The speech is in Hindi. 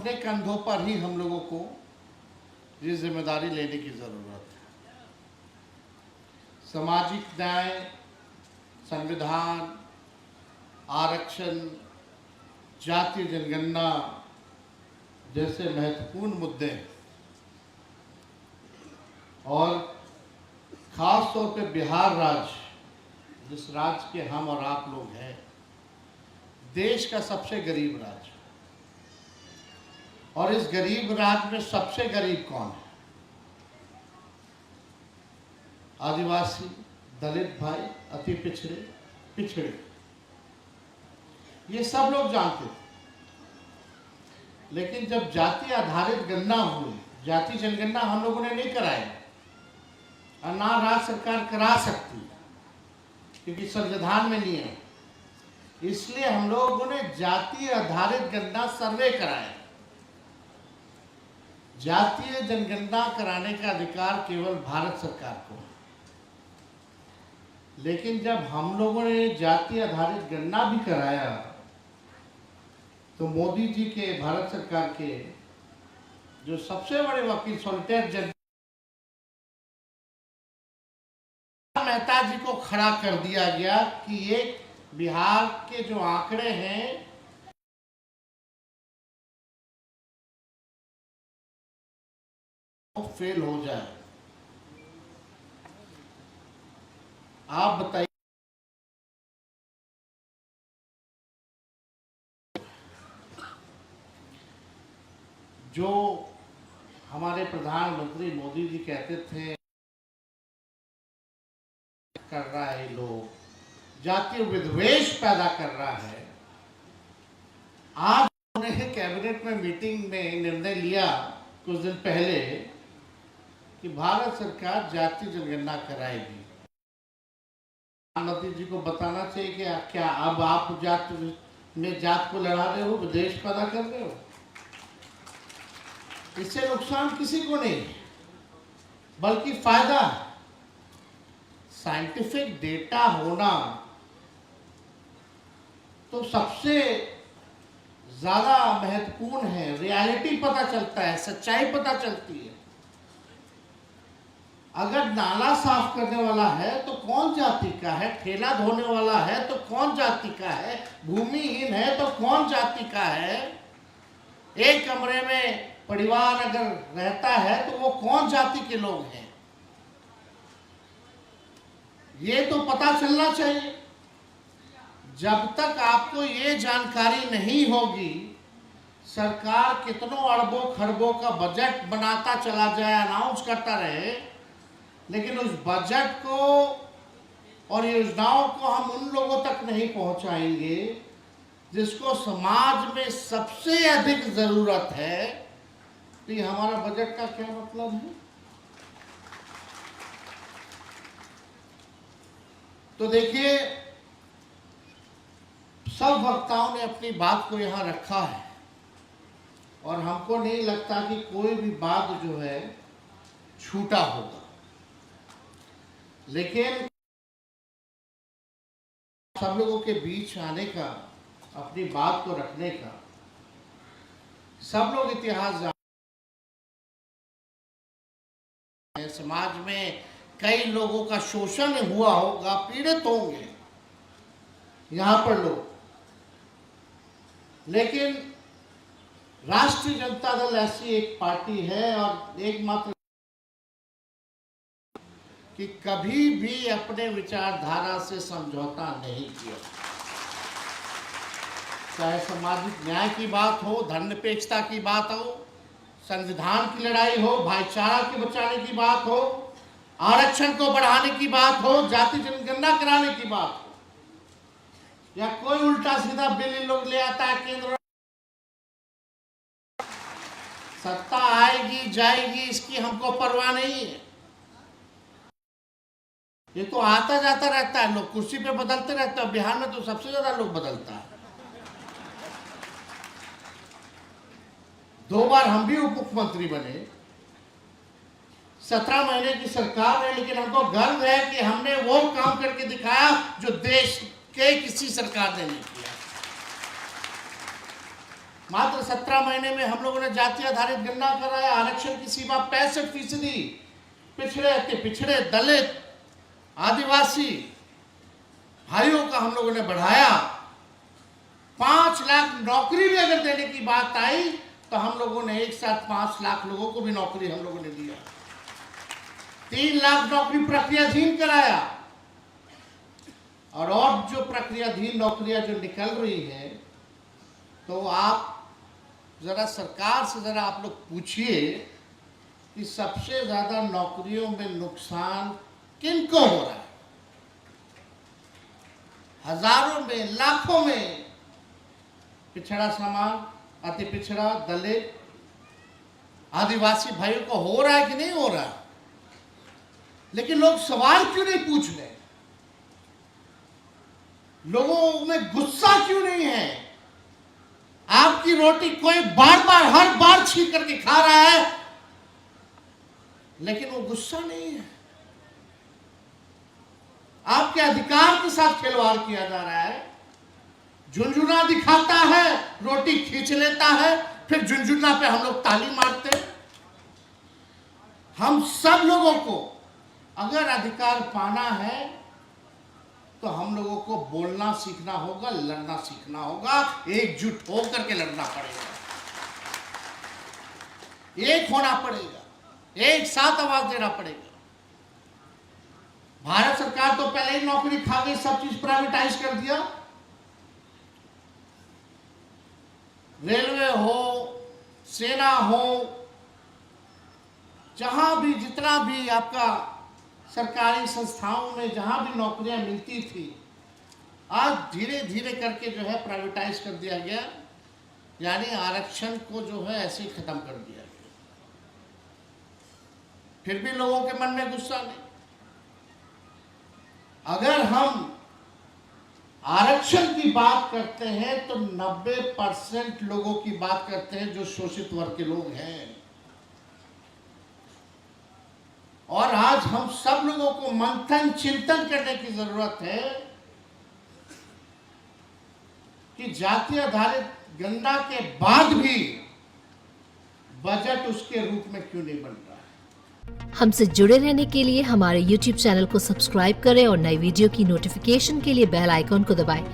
अपने कंधों पर ही हम लोगों को ये जिम्मेदारी लेने की ज़रूरत है। सामाजिक न्याय, संविधान, आरक्षण, जातीय जनगणना जैसे महत्वपूर्ण मुद्दे और ख़ास तौर पे बिहार राज्य, जिस राज्य के हम और आप लोग हैं, देश का सबसे गरीब राज्य, और इस गरीब राज्य में सबसे गरीब कौन है? आदिवासी, दलित भाई, अति पिछड़े, ये सब लोग जानते थे। लेकिन जब जाति आधारित गणना हुई, जाति जनगणना हम लोगों ने नहीं कराई और ना राज्य सरकार करा सकती क्योंकि संविधान में नहीं है। इसलिए हम लोगों ने जाति आधारित गणना सर्वे कराया। जातीय जनगणना कराने का अधिकार केवल भारत सरकार को है। लेकिन जब हम लोगों ने जाति आधारित गणना भी कराया तो मोदी जी के, भारत सरकार के जो सबसे बड़े वकील सॉलिटेयर जज मेहता जी को खड़ा कर दिया गया कि ये बिहार के जो आंकड़े हैं फेल हो जाए। आप बताइए, जो हमारे प्रधानमंत्री मोदी जी कहते थे कर रहा है, लोग जातीय विद्वेष पैदा कर रहा है। आज उन्होंने कैबिनेट में मीटिंग में निर्णय लिया कुछ दिन पहले कि भारत सरकार जातीय जनगणना कराएगी। प्रधानमंत्री जी को बताना चाहिए कि क्या अब आप जात को लड़ा रहे हो, विद्वेष पैदा कर रहे हो। इससे नुकसान किसी को नहीं बल्कि फायदा। साइंटिफिक डेटा होना तो सबसे ज्यादा महत्वपूर्ण है। रियलिटी पता चलता है, सच्चाई पता चलती है। अगर नाला साफ करने वाला है तो कौन जाति का है, ठेला धोने वाला है तो कौन जाति का है, भूमिहीन है तो कौन जाति का है, एक कमरे में परिवार अगर रहता है तो वो कौन जाति के लोग हैं, ये तो पता चलना चाहिए। जब तक आपको ये जानकारी नहीं होगी, सरकार कितनों अरबों खरबों का बजट बनाता चला जाए, अनाउंस करता रहे, लेकिन उस बजट को और योजनाओं को हम उन लोगों तक नहीं पहुंचाएंगे जिसको समाज में सबसे अधिक जरूरत है, तो ये हमारा बजट का क्या मतलब है? तो देखिए, सब वक्ताओं ने अपनी बात को यहां रखा है और हमको नहीं लगता कि कोई भी बात जो है छूटा होगा। लेकिन सब लोगों के बीच आने का, अपनी बात को रखने का, सब लोग इतिहास जानते हैं। समाज में कई लोगों का शोषण हुआ होगा, पीड़ित होंगे यहां पर लोग, लेकिन राष्ट्रीय जनता दल ऐसी एक पार्टी है और एकमात्र कि कभी भी अपने विचारधारा से समझौता नहीं किया। चाहे सामाजिक न्याय की बात हो, धर्मनिरपेक्षता की बात हो, संविधान की लड़ाई हो, भाईचारा के बचाने की बात हो, आरक्षण को बढ़ाने की बात हो, जाति जनगणना कराने की बात हो, या कोई उल्टा सीधा बिल इन लोग ले आता है केंद्र। सत्ता आएगी जाएगी इसकी हमको परवाह नहीं है। ये तो आता जाता रहता है, लोग कुर्सी पे बदलते रहते हैं। बिहार में तो सबसे ज्यादा लोग बदलता है। 2 बार हम भी उप मुख्यमंत्री बने, 17 महीने की सरकार है, लेकिन हमको गर्व है कि हमने वो काम करके दिखाया जो देश के किसी सरकार ने नहीं किया। मात्र 17 महीने में हम लोगों ने जाति आधारित गणना कराया, आरक्षण की सीमा 65%, पिछड़े अति पिछड़े, दलित, आदिवासी भाइयों का हम लोगों ने बढ़ाया। 5 लाख नौकरी भी अगर देने की बात आई तो हम लोगों ने एक साथ 5 लाख लोगों को भी नौकरी हम लोगों ने दिया। 3 लाख नौकरी प्रक्रियाधीन कराया, और जो प्रक्रियाधीन नौकरियां जो निकल रही है, तो आप जरा सरकार से जरा आप लोग पूछिए कि सबसे ज्यादा नौकरियों में नुकसान किनको हो रहा है। हजारों में, लाखों में पिछड़ा समाज, अति पिछड़ा, दलित, आदिवासी भाइयों को हो रहा है कि नहीं हो रहा है? लेकिन लोग सवाल क्यों नहीं पूछ रहे? लोगों में गुस्सा क्यों नहीं है? आपकी रोटी कोई बार बार हर बार छीन करके खा रहा है, लेकिन वो गुस्सा नहीं है। आपके अधिकार के साथ खिलवाड़ किया जा रहा है। झुंझुना दिखाता है, रोटी खींच लेता है, फिर झुंझुना पे हम लोग ताली मारते हैं। हम सब लोगों को अगर अधिकार पाना है तो हम लोगों को बोलना सीखना होगा, लड़ना सीखना होगा, एकजुट होकर के लड़ना पड़ेगा, एक होना पड़ेगा, एक साथ आवाज देना पड़ेगा। भारत सरकार तो पहले ही नौकरी खा गई, सब चीज प्राइवेटाइज कर दिया। रेलवे हो, सेना हो, जहां भी जितना भी आपका सरकारी संस्थाओं में जहां भी नौकरियां मिलती थी, आज धीरे धीरे करके जो है प्राइवेटाइज कर दिया गया, यानी आरक्षण को जो है ऐसे ही खत्म कर दिया गया। फिर भी लोगों के मन में गुस्सा नहीं। अगर हम आरक्षण की बात करते हैं तो 90% लोगों की बात करते हैं जो शोषित वर्ग के लोग हैं। और आज हम सब लोगों को मंथन चिंतन करने की जरूरत है कि जाति आधारित गणना के बाद भी बजट उसके रूप में क्यों नहीं बन रहा है। हमसे जुड़े रहने के लिए हमारे YouTube चैनल को सब्सक्राइब करें और नई वीडियो की नोटिफिकेशन के लिए बेल आइकॉन को दबाएं।